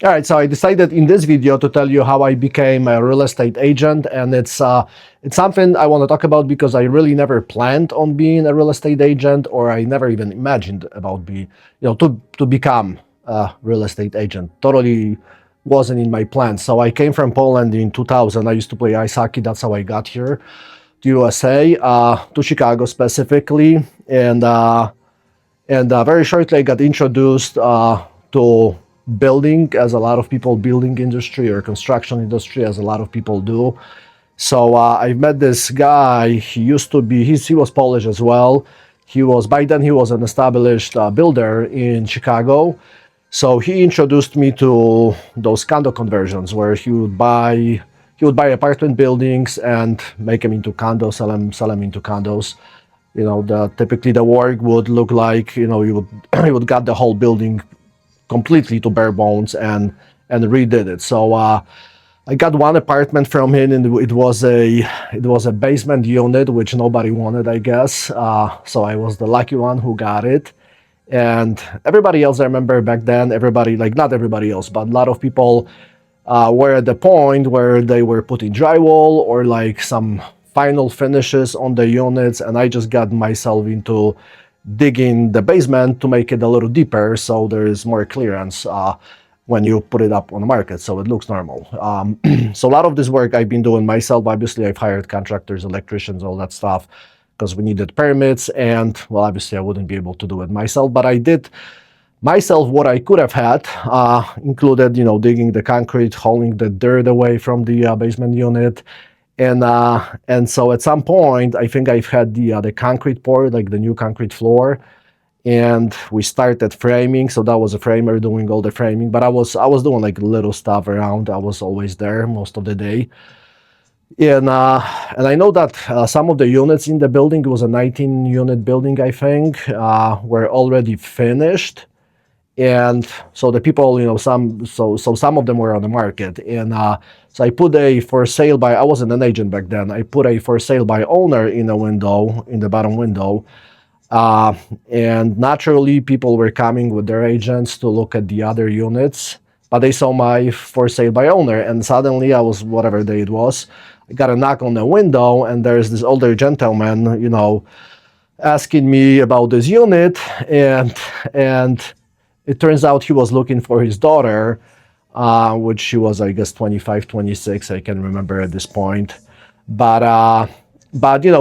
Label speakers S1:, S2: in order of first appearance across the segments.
S1: All right, so I decided in this video to tell you how I became a real estate agent, and it's something I want to talk about because I really never planned on being a real estate agent, or I never even imagined about to become a real estate agent. Totally wasn't in my plans. So I came from Poland in 2000. I used to play ice hockey. That's how I got here to USA, to Chicago specifically, and very shortly I got introduced to building, as a lot of people, building industry or construction industry, as a lot of people do. So I met this guy. He used to be, he was Polish as well. By then he was an established builder in Chicago. So he introduced me to those condo conversions where he would buy apartment buildings and make them into condos, sell them into condos. Typically the work would look like, you would got the whole building completely to bare bones and redid it. So I got one apartment from him, and it was a basement unit, which nobody wanted, I guess. So I was the lucky one who got it. And everybody else, I remember back then, not everybody else, but a lot of people were at the point where they were putting drywall or like some final finishes on the units, and I just got myself into digging the basement to make it a little deeper so there is more clearance when you put it up on the market, so it looks normal. So a lot of this work I've been doing myself. Obviously, I've hired contractors, electricians, all that stuff, because we needed permits, and well, obviously I wouldn't be able to do it myself, but I did myself what I could have had, included, digging the concrete, hauling the dirt away from the basement unit. And so at some point, I think I've had the concrete poured, like the new concrete floor, and we started framing. So that was a framer doing all the framing, but I was doing like little stuff around. I was always there most of the day. And I know that some of the units in the building, it was a 19-unit building, I think, were already finished. And so the people, some of them were on the market, and so I put a for sale by. I wasn't an agent back then. I put a for sale by owner in the window, in the bottom window, and naturally people were coming with their agents to look at the other units, but they saw my for sale by owner, and suddenly I was, whatever day it was, I got a knock on the window, and there's this older gentleman, asking me about this unit, and it turns out he was looking for his daughter, which she was, I guess, 25, 26. I can remember at this point. But a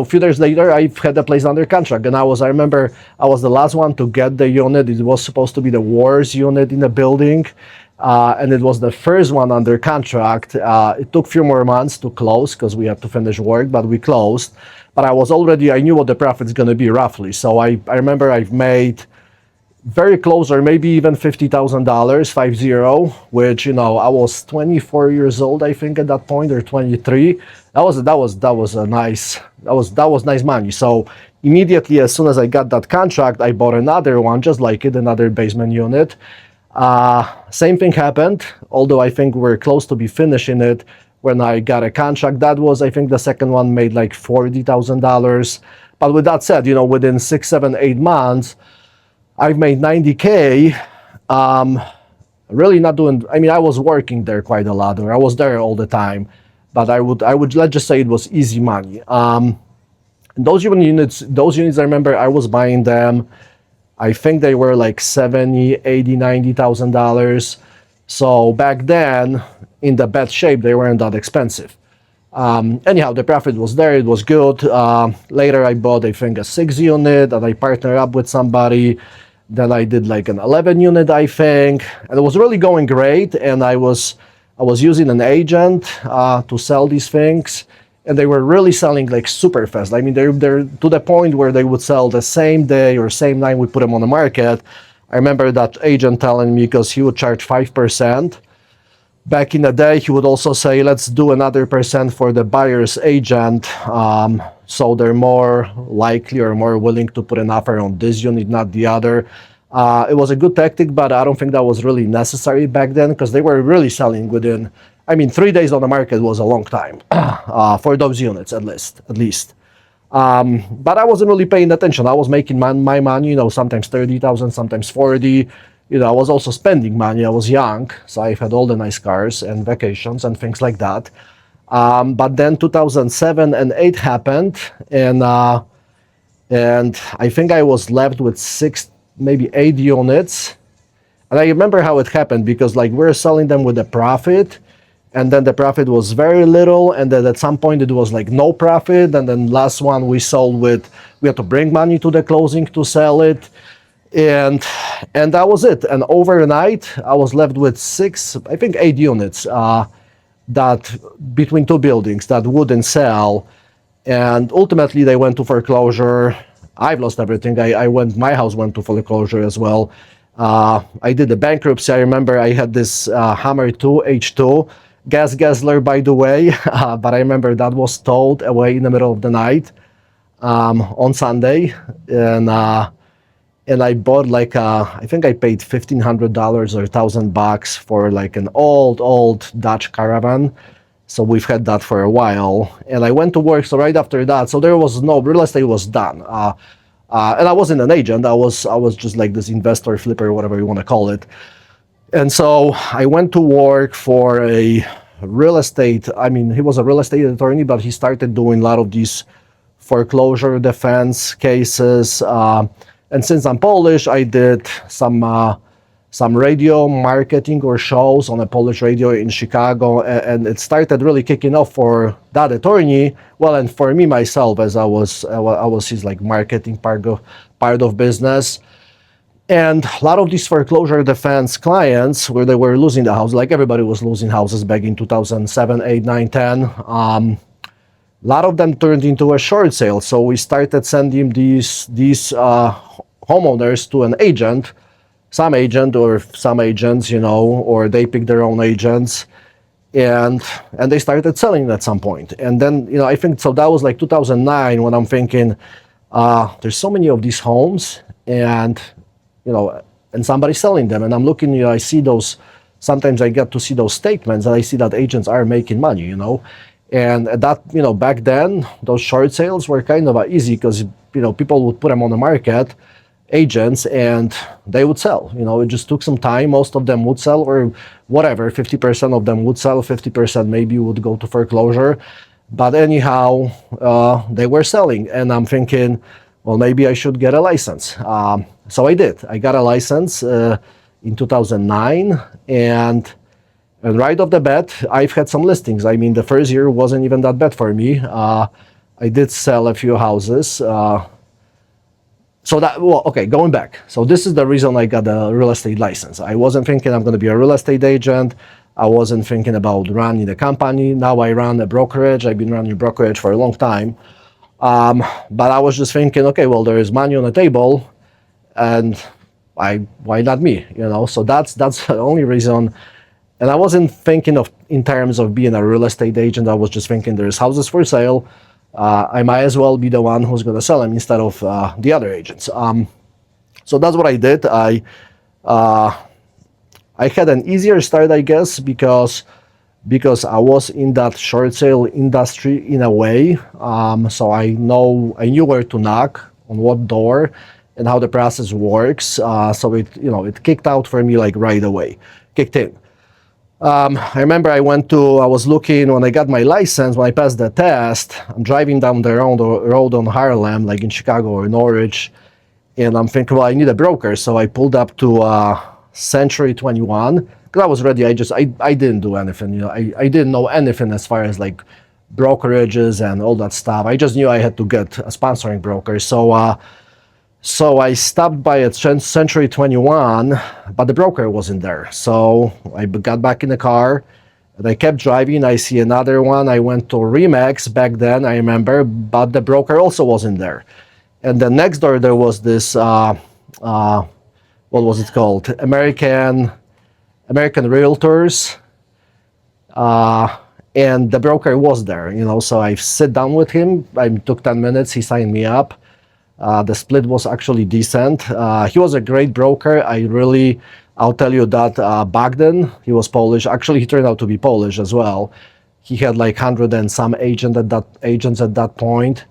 S1: few days later, I had the place under contract. And I remember I was the last one to get the unit. It was supposed to be the worst unit in the building. And it was the first one under contract. It took a few more months to close because we had to finish work, but we closed. But I knew what the profit's going to be roughly. So I remember I've made very close, or maybe even $50,000, 50, which, I was 24 years old, I think, at that point, or 23. That was nice money. So immediately, as soon as I got that contract, I bought another one, just like it, another basement unit. Same thing happened, although I think we're close to be finishing it when I got a contract. That was, I think, the second one made like $40,000. But with that said, within 6, 7, 8 months, I've made $90K, really not doing, I was working there quite a lot, or I was there all the time, but I would, let's just say it was easy money. Those units, I remember I was buying them, I think they were like $70,000, $80,000, $90,000. So back then, in the bad shape, they weren't that expensive. Anyhow, the profit was there, it was good. Later I bought, I think, a 6-unit, and I partnered up with somebody. Then I did like an 11-unit, I think, and it was really going great. And I was using an agent to sell these things, and they were really selling like super fast. They're to the point where they would sell the same day or same night we put them on the market. I remember that agent telling me, because he would charge 5%. Back in the day, he would also say, let's do another percent for the buyer's agent, so they're more likely or more willing to put an offer on this unit, not the other. It was a good tactic, but I don't think that was really necessary back then, because they were really selling within, 3 days on the market was a long time for those units, at least. But I wasn't really paying attention. I was making my money, sometimes 30,000, sometimes 40. I was also spending money. I was young, so I had all the nice cars and vacations and things like that. But then 2007 and 8 happened, and I think I was left with 6, maybe 8 units. And I remember how it happened, because like we're selling them with a profit, and then the profit was very little, and then at some point it was like no profit, and then last one we sold with, we had to bring money to the closing to sell it, and that was it. And overnight I was left with 6, I think 8 units that between 2 buildings that wouldn't sell, and ultimately they went to foreclosure. I've lost everything. My house went to foreclosure as well. I did the bankruptcy. I remember I had this Hammer 2 H2 gas guzzler, by the way, but I remember that was towed away in the middle of the night on Sunday, and I bought like I think I paid $1,500 or $1,000 for like an old Dodge Caravan. So we've had that for a while, and I went to work. So right after that, so there was no real estate, was done. And I wasn't an agent. I was just like this investor, flipper, whatever you want to call it. And so I went to work for a real estate. I mean, he was a real estate attorney, but he started doing a lot of these foreclosure defense cases. And since I'm Polish, I did some radio marketing or shows on a Polish radio in Chicago, and it started really kicking off for that attorney. Well, and for me myself, as I was his like marketing part of business. And a lot of these foreclosure defense clients, where they were losing the house, like everybody was losing houses back in 2007, 8, 9, 10. A lot of them turned into a short sale. So we started sending these homeowners to an agent, some agent or some agents, or they pick their own agents, and they started selling at some point. And then, I think, so that was like 2009 when I'm thinking, there's so many of these homes, and, and somebody's selling them. And I'm looking, I see those, sometimes I get to see those statements, and I see that agents are making money, And that, back then, those short sales were kind of easy, because, people would put them on the market, agents, and they would sell. It just took some time. Most of them would sell, or whatever, 50% of them would sell, 50% maybe would go to foreclosure. But anyhow, they were selling, and I'm thinking, well, maybe I should get a license. So I did. I got a license in 2009, and right off the bat, I've had some listings. I mean, the first year wasn't even that bad for me. I did sell a few houses. So that, well, okay, going back. So this is the reason I got a real estate license. I wasn't thinking I'm going to be a real estate agent. I wasn't thinking about running a company. Now I run a brokerage. I've been running a brokerage for a long time. But I was just thinking, okay, well, there is money on the table, and why not me? So that's the only reason. And I wasn't thinking of in terms of being a real estate agent. I was just thinking there's houses for sale. I might as well be the one who's going to sell them instead of the other agents. So that's what I did. I had an easier start, I guess, because I was in that short sale industry in a way. So I knew where to knock, on what door, and how the process works. So it kicked out for me like right away, kicked in. I remember I was looking when I got my license, when I passed the test. I'm driving down the road on Harlem, like in Chicago or Norwich, and I'm thinking, well, I need a broker. So I pulled up to Century 21, because I was ready. I didn't do anything, I didn't know anything as far as like brokerages and all that stuff. I just knew I had to get a sponsoring broker. So I stopped by at Century 21, but the broker wasn't there. So I got back in the car, and I kept driving. I see another one. I went to Remax back then, I remember, but the broker also wasn't there. And then next door there was this, what was it called? American Realtors. And the broker was there, so I sit down with him. I took 10 minutes. He signed me up. The split was actually decent. He was a great broker. I'll tell you that back then, he was Polish. Actually, he turned out to be Polish as well. He had like 100 and some agents at that point.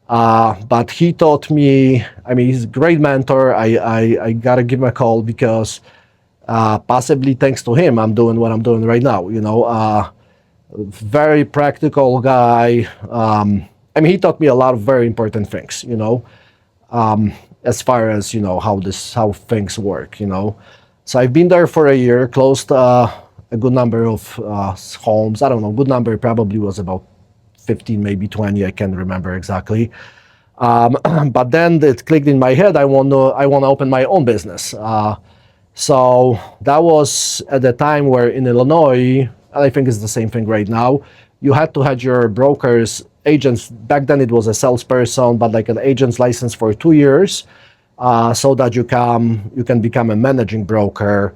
S1: But he taught me, I mean, he's a great mentor. I gotta give him a call, because Possibly thanks to him, I'm doing what I'm doing right now. Very practical guy. I mean, he taught me a lot of very important things. As far as how things work. So I've been there for a year, closed a good number of homes. I don't know, good number probably was about 15, maybe 20. I can't remember exactly. But then it clicked in my head. I want to open my own business. So that was at the time where in Illinois, and I think it's the same thing right now, you had to have your brokers, agents. Back then it was a salesperson, but like an agent's license for 2 years, so that you can become a managing broker.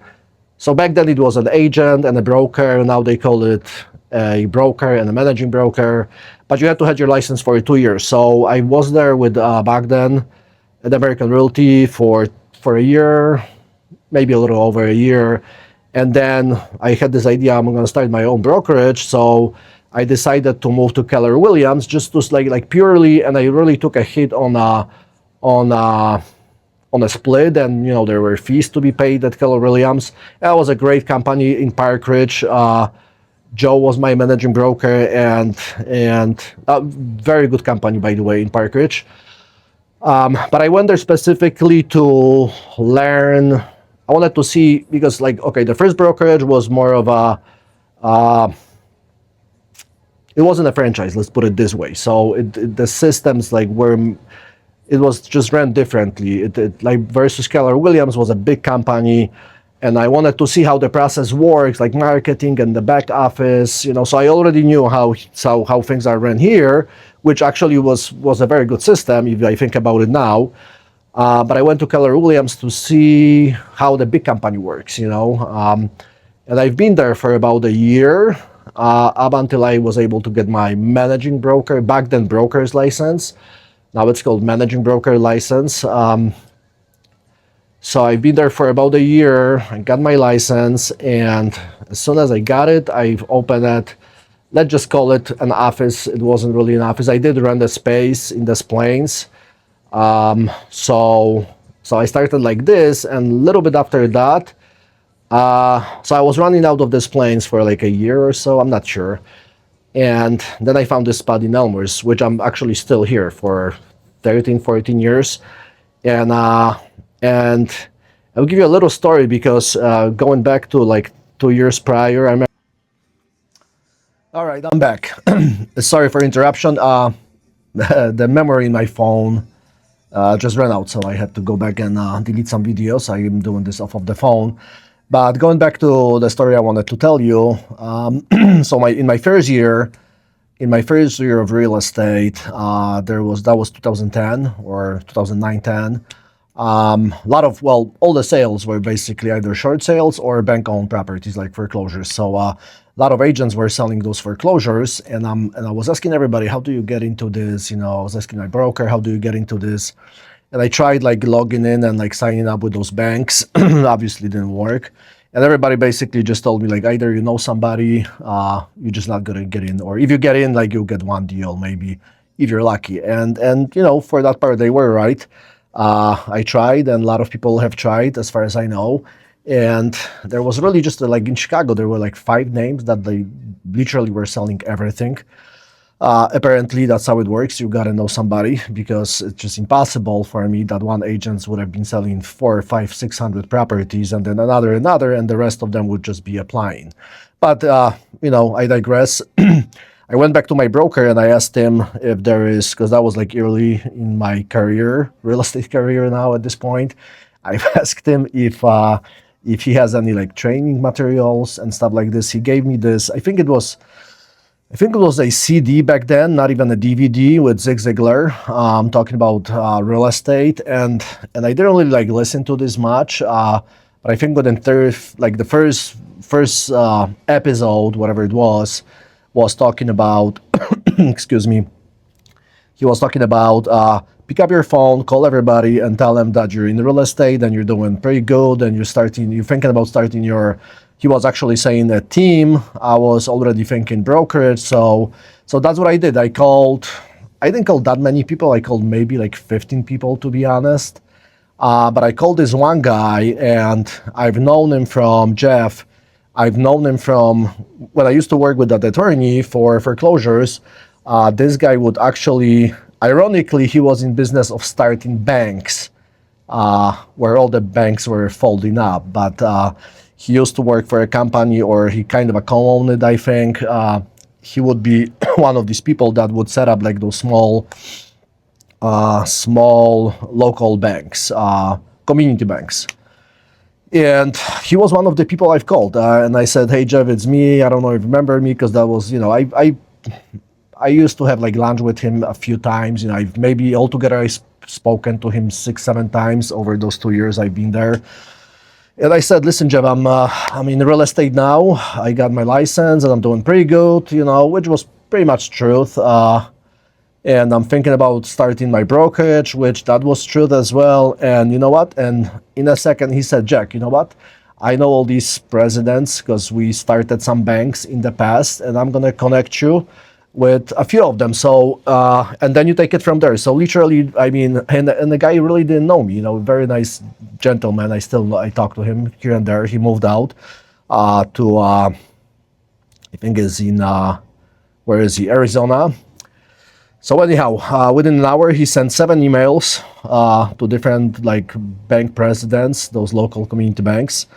S1: So back then it was an agent and a broker. Now they call it a broker and a managing broker. But you had to have your license for 2 years. So I was there with back then at American Realty for a year, maybe a little over a year. And then I had this idea, I'm going to start my own brokerage. So I decided to move to Keller Williams just to like purely, and I really took a hit on a split, and there were fees to be paid at Keller Williams. That was a great company in Park Ridge. Joe was my managing broker, and a very good company, by the way, in Park Ridge. But I went there specifically to learn. I wanted to see, because the first brokerage was more of a, it wasn't a franchise, let's put it this way. So the systems it was just ran differently. Versus Keller Williams was a big company, and I wanted to see how the process works, like marketing and the back office. So I already knew how things are run here, which actually was a very good system if I think about it now. But I went to Keller Williams to see how the big company works, and I've been there for about a year, up until I was able to get my managing broker, back then broker's license. Now it's called managing broker license. So I've been there for about a year. I got my license, and as soon as I got it, I've opened it. Let's just call it an office. It wasn't really an office. I did rent a space in Des Plaines. So I started like this, and a little bit after that, so I was running out of Des Plaines for like a year or so, I'm not sure. And then I found this spot in Elmhurst, which I'm actually still here for 13, 14 years. And I'll give you a little story, because going back to like 2 years prior, I remember. All right, I'm back. Sorry for interruption. The memory in my phone just ran out, so I had to go back and delete some videos. I am doing this off of the phone. But going back to the story I wanted to tell you, so in my first year of real estate, that was 2010 or 2009-10. All the sales were basically either short sales or bank-owned properties, like foreclosures. So a lot of agents were selling those foreclosures, and I was asking everybody, how do you get into this? I was asking my broker, how do you get into this? And I tried like logging in and like signing up with those banks. Obviously didn't work. And everybody basically just told me, like, either you know somebody, you're just not gonna get in, or if you get in, like, you'll get one deal maybe if you're lucky. And for that part, they were right. I tried, and a lot of people have tried, as far as I know. And there was really just like in Chicago, there were like 5 names that they literally were selling everything. Apparently that's how it works. You gotta know somebody, because it's just impossible for me that one agent would have been selling 400, 500, 600 properties, and then another, and the rest of them would just be applying. But I digress. I went back to my broker and I asked him if there is, because that was like early in my career, real estate career now at this point. I've asked him if he has any like training materials and stuff like this. He gave me this, I think it was a CD back then, not even a DVD, with Zig Ziglar, talking about real estate, and I didn't really like listen to this much, but I think within the first episode, whatever it was talking about, excuse me, he was talking about pick up your phone, call everybody, and tell them that you're in real estate and you're doing pretty good, and you're thinking about starting your. He was actually saying a team. I was already thinking brokerage, so that's what I did. I didn't call that many people. I called maybe like 15 people, to be honest. But I called this one guy, and I've known him from Jeff. I've known him from when I used to work with that attorney for foreclosures. This guy would actually, ironically, he was in business of starting banks, where all the banks were folding up. But he used to work for a company, or he kind of co-owned it, I think. He would be one of these people that would set up like those small local banks, community banks. And he was one of the people I've called, and I said, "Hey Jeff, it's me. I don't know if you remember me, because that was, I used to have like lunch with him a few times. I've maybe altogether I've spoken to him 6-7 times over those 2 years I've been there." And I said, "Listen, Jeff, I'm in real estate now. I got my license and I'm doing pretty good, which was pretty much truth. And I'm thinking about starting my brokerage," which that was truth as well. And you know what? And in a second, he said, "Jack, you know what? I know all these presidents because we started some banks in the past, and I'm going to connect you with a few of them. So, and then you take it from there." So literally, I mean, and the guy really didn't know me, very nice gentleman. I talk to him here and there. He moved out to, I think is in, where is he? Arizona. So anyhow, within an hour, he sent 7 emails to different like bank presidents, those local community banks.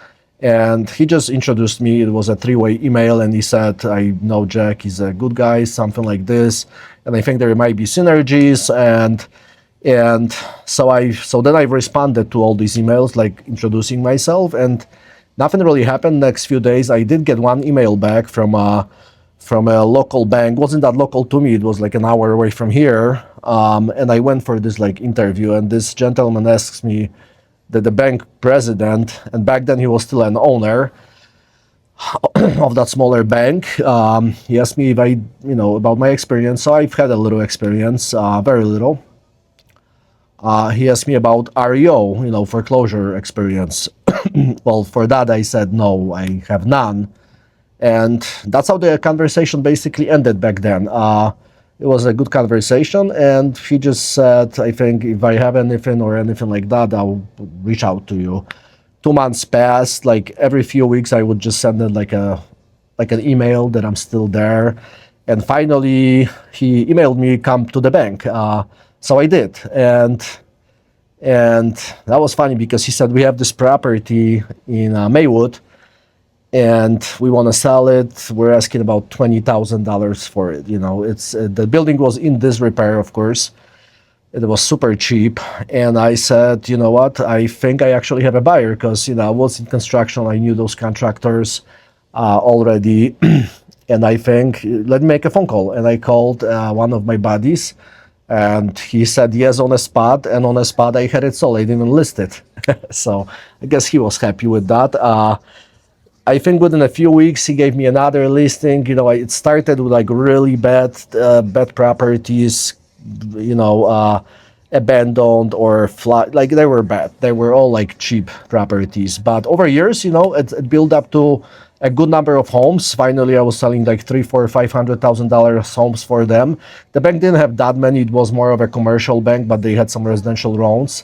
S1: And he just introduced me. It was a 3-way email, and he said, "I know Jack, he's a good guy," something like this. And I think there might be synergies. And so then I responded to all these emails, like introducing myself, and nothing really happened. Next few days, I did get one email back from a local bank. Wasn't that local to me? It was like an hour away from here. And I went for this like interview, and this gentleman asks me, the bank president, and back then he was still an owner of that smaller bank. He asked me if I, about my experience. So I've had a little experience, very little. He asked me about REO, foreclosure experience. Well, for that I said, no, I have none. And that's how the conversation basically ended back then. It was a good conversation, and he just said, "I think if I have anything or anything like that, I'll reach out to you." 2 months passed. Like every few weeks, I would just send him like an email that I'm still there. And finally, he emailed me, "Come to the bank." So I did, and that was funny because he said, "We have this property in Maywood, and we want to sell it. We're asking about $20,000 for it." It's the building was in disrepair, of course. It was super cheap. And I said, "You know what? I think I actually have a buyer," because, I was in construction. I knew those contractors already. And I think, let me make a phone call. And I called one of my buddies, and he said yes on the spot. And on the spot, I had it sold. I didn't even list it. So I guess he was happy with that. I think within a few weeks, he gave me another listing. It started with like really bad properties, abandoned or flat. Like they were bad. They were all like cheap properties. But over years, it built up to a good number of homes. Finally, I was selling like $300,000, $400,000, $500,000 homes for them. The bank didn't have that many. It was more of a commercial bank, but they had some residential loans.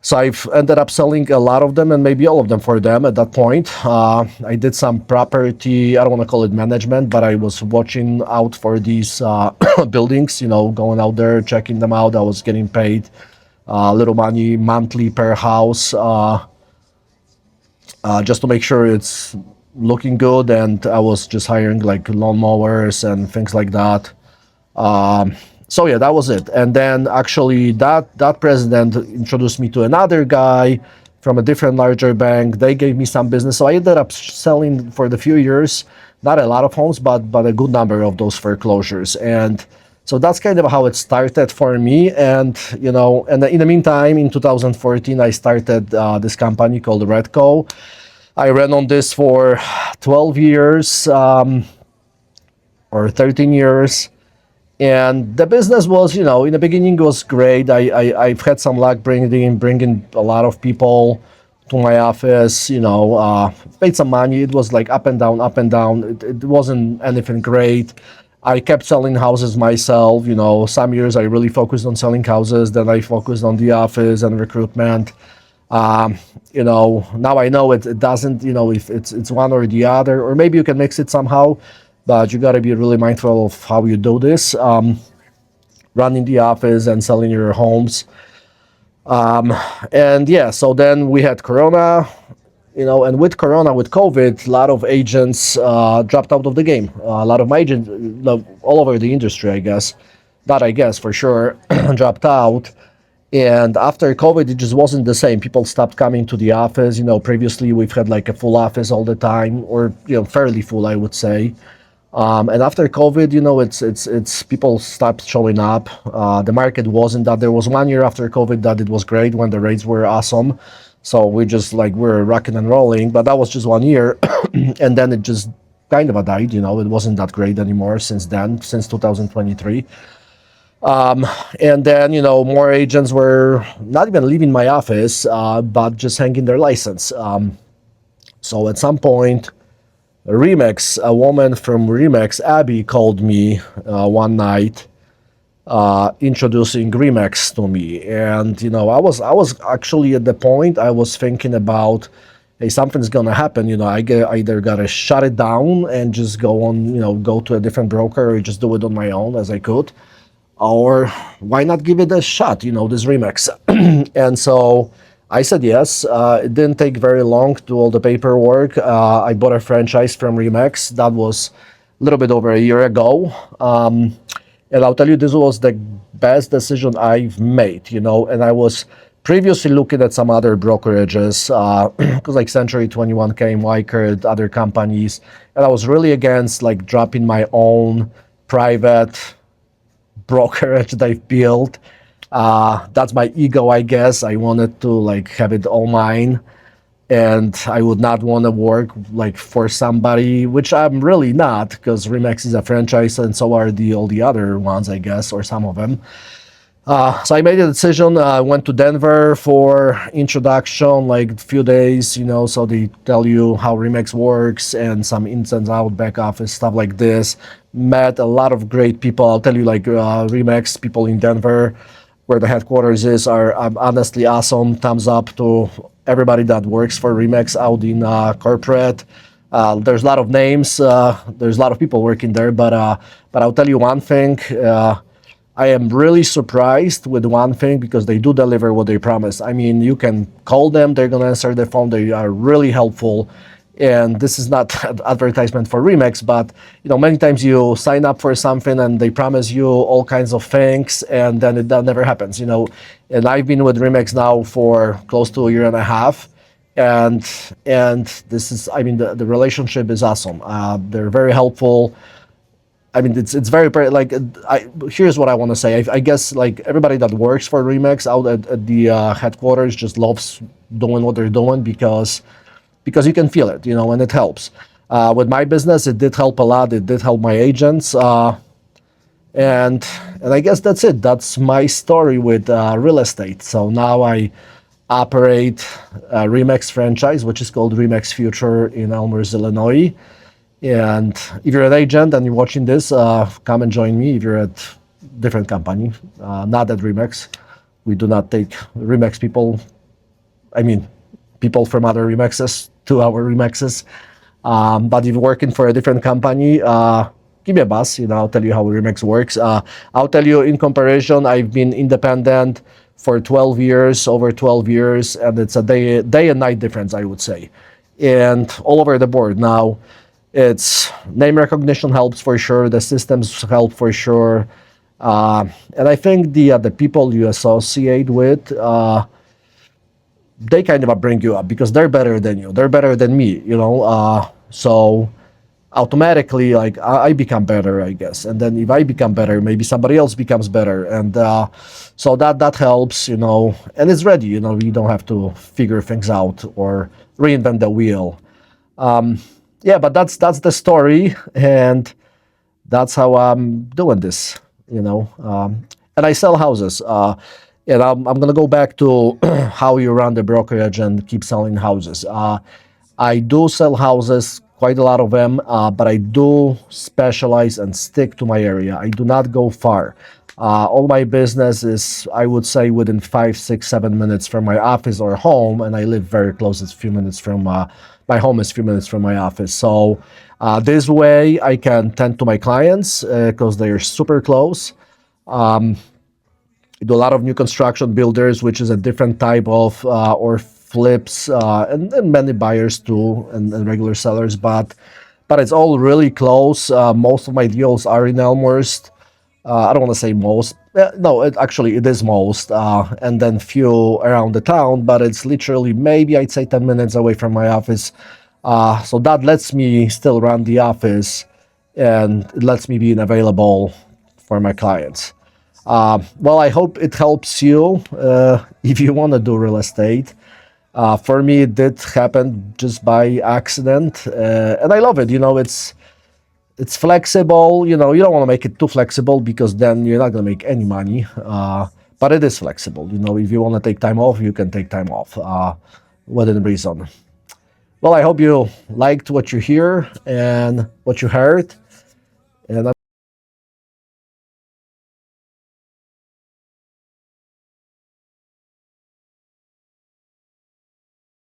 S1: So I've ended up selling a lot of them, and maybe all of them for them at that point. I did some property, I don't want to call it management, but I was watching out for these buildings, going out there, checking them out. I was getting paid a little money monthly per house, just to make sure it's looking good. And I was just hiring like lawnmowers and things like that. So yeah, that was it. And then actually that president introduced me to another guy from a different larger bank. They gave me some business. So I ended up selling for the few years, not a lot of homes, but a good number of those foreclosures. And so that's kind of how it started for me. And, and in the meantime, in 2014, I started this company called Redco. I ran on this for 12 years or 13 years. And the business was, in the beginning was great. I've had some luck bringing a lot of people to my office, paid some money. It was like up and down, up and down. It wasn't anything great. I kept selling houses myself. Some years I really focused on selling houses. Then I focused on the office and recruitment. Um, Now I know it doesn't, if it's one or the other, or maybe you can mix it somehow, but you got to be really mindful of how you do this. Running the office and selling your homes. And yeah, so then we had Corona, and with Corona, with COVID, a lot of agents dropped out of the game. A lot of my agents, all over the industry, I guess, not I guess for sure, dropped out. And after COVID, it just wasn't the same. People stopped coming to the office. Previously we've had like a full office all the time, or fairly full, I would say. And after COVID, it's people stopped showing up. The market wasn't that. There was 1 year after COVID that it was great when the rates were awesome. So we just like we're rocking and rolling. But that was just 1 year, and then it just kind of died. It wasn't that great anymore since then, since 2023. And then more agents were not even leaving my office, but just hanging their license. So at some point, Remax, a woman from Remax, Abby, called me one night, introducing Remax to me, and I was actually at the point I was thinking about, hey, something's gonna happen. Either gotta shut it down and just go on, go to a different broker, or just do it on my own as I could, or why not give it a shot? This Remax, and so I said yes. It didn't take very long to do all the paperwork. I bought a franchise from Remax. That was a little bit over a year ago. And I'll tell you, this was the best decision I've made, and I was previously looking at some other brokerages, because like Century 21 came, Wycard, other companies, and I was really against like dropping my own private brokerage that I've built. That's my ego, I guess. I wanted to like have it all mine, and I would not want to work like for somebody, which I'm really not, because Remax is a franchise, and so are all the other ones, I guess, or some of them. So I made a decision. I went to Denver for introduction, like a few days, so they tell you how Remax works and some ins and out, back office stuff like this. Met a lot of great people. I'll tell you, like Remax people in Denver, where the headquarters is, are honestly awesome. Thumbs up to everybody that works for Remax out in corporate. There's a lot of names. There's a lot of people working there, but I'll tell you one thing. I am really surprised with one thing, because they do deliver what they promise. I mean, you can call them, they're going to answer the phone. They are really helpful. And this is not advertisement for Remax, but many times you sign up for something and they promise you all kinds of things, and then that never happens. And I've been with Remax now for close to a year and a half, and this is, I mean, the relationship is awesome. They're very helpful. I mean, it's very like, here's what I want to say. I guess like everybody that works for Remax out at the headquarters just loves doing what they're doing, because you can feel it, and it helps. With my business, it did help a lot. It did help my agents, and I guess that's it. That's my story with real estate. So now I operate a Remax franchise, which is called Remax Future in Elmhurst, Illinois. And if you're an agent and you're watching this, come and join me. If you're at different company, not at Remax, we do not take Remax people. I mean, people from other Remaxes to our Remaxes. But if you're working for a different company, give me a buzz. I'll tell you how Remax works. I'll tell you, in comparison, I've been independent for 12 years, over 12 years, and it's a day and night difference, I would say, and all over the board. Now, it's name recognition helps for sure. The systems help for sure, and I think the people you associate with, they kind of bring you up, because they're better than you. They're better than me, so automatically, like I become better, I guess. And then if I become better, maybe somebody else becomes better, and so that helps, and it's ready. You don't have to figure things out or reinvent the wheel. Yeah, but that's the story, and that's how I'm doing this, and I sell houses, and I'm gonna go back to how you run the brokerage and keep selling houses. I do sell houses, quite a lot of them, but I do specialize and stick to my area. I do not go far. All my business is, I would say, within 5, 6, 7 minutes from my office or home, and I live very close. It's a few minutes from my home is a few minutes from my office. So this way I can tend to my clients because they are super close. I do a lot of new construction builders, which is a different type of or flips, and many buyers too, and regular sellers. But it's all really close. Most of my deals are in Elmhurst. I don't want to say most. No, actually it is most, and then few around the town. But it's literally maybe I'd say 10 minutes away from my office. So that lets me still run the office, and it lets me be available for my clients. Well, I hope it helps you if you want to do real estate. For me, it did happen just by accident, and I love it. It's flexible. You don't want to make it too flexible because then you're not going to make any money. But it is flexible. If you want to take time off, you can take time off within reason. Well, I hope you liked what you hear and what you heard, and